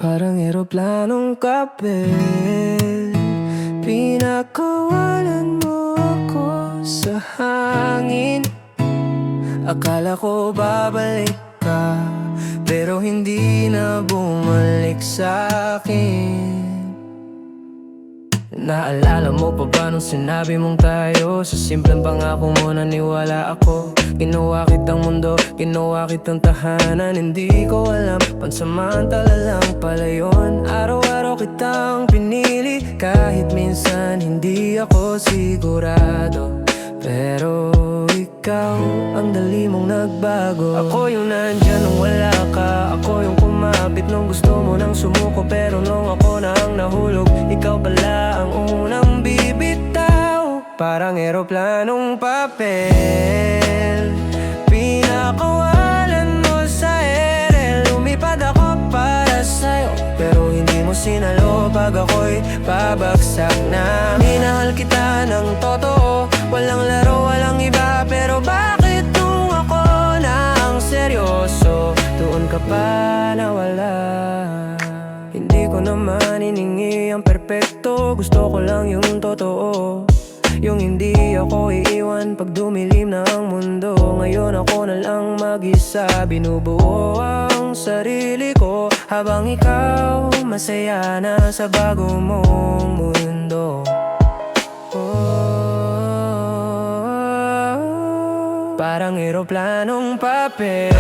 Parang eroplanong kapel, pinakawalan mo ako sa hangin. Akala ko babalik ka, pero hindi na bumalik sa'kin. Naalala mo pa ba nung sinabi mong tayo? Sa simpleng pangako mo naniwala ako. Ginawa kitang mundo, ginawa kitang tahanan. Hindi ko alam, pansamantala lang pala yun. Araw-araw kitang pinili, kahit minsan hindi ako sigurado. Pero ikaw, ang dali mong nagbago. Ako yung nandyan nung wala ka, ako yung kumapit nung gusto mo nang sumuko. Pero nung ako na ang nahulog, ikaw pala ang unang bibitaw. Parang eroplanong papel, pinakawalan mo sa ere. Lumipad ako para sa'yo, pero hindi mo sinalo pag ako'y pabagsak na. Minahal kita ng totoo, walang laro, walang iba. Pero bakit nung ako na ang seryoso, doon ka pa nawala? Hindi ko naman hiningi ang perpekto, gusto ko lang yung totoo. Yung hindi ako iiwan pag dumilim na ang mundo. Ngayon ako na lang mag-isa, binubuo ang sarili ko, habang ikaw masaya na sa bago mong mundo. Parang eroplanong papel,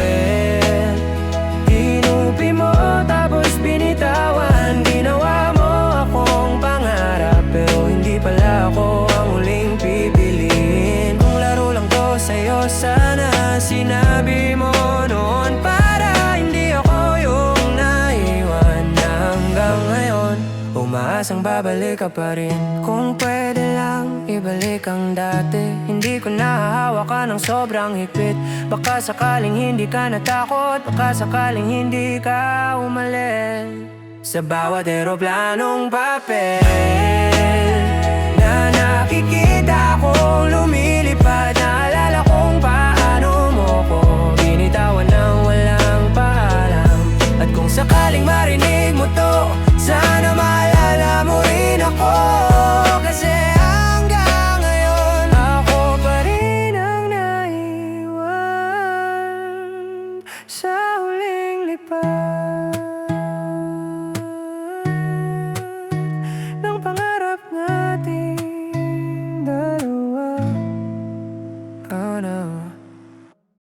tinupi mo tapos binitawan. Ginawa mo akong pangarap, pero hindi pala ako ang huling pipiliin. Kung laro lang to sa'yo, sana sinabi mo noon, para hindi ako yung naiwan na hanggang ngayon umaasang babalik ka pa rin. Kung pwede lang ibalik ang dati, hindi ko nahahawakan ng sobrang higpit. Baka sakaling hindi ka natakot, baka sakaling hindi ka umalis. Sa bawat eroplanong papel na nakikita kong lumilipad, naalala kong paano mo ko binitawan ng walang paalam. At kung sakaling marinig mo to, sana maalala mo rin ako. Kasi hanggang ngayon ako pa rin ang naiwan sa huling lipas.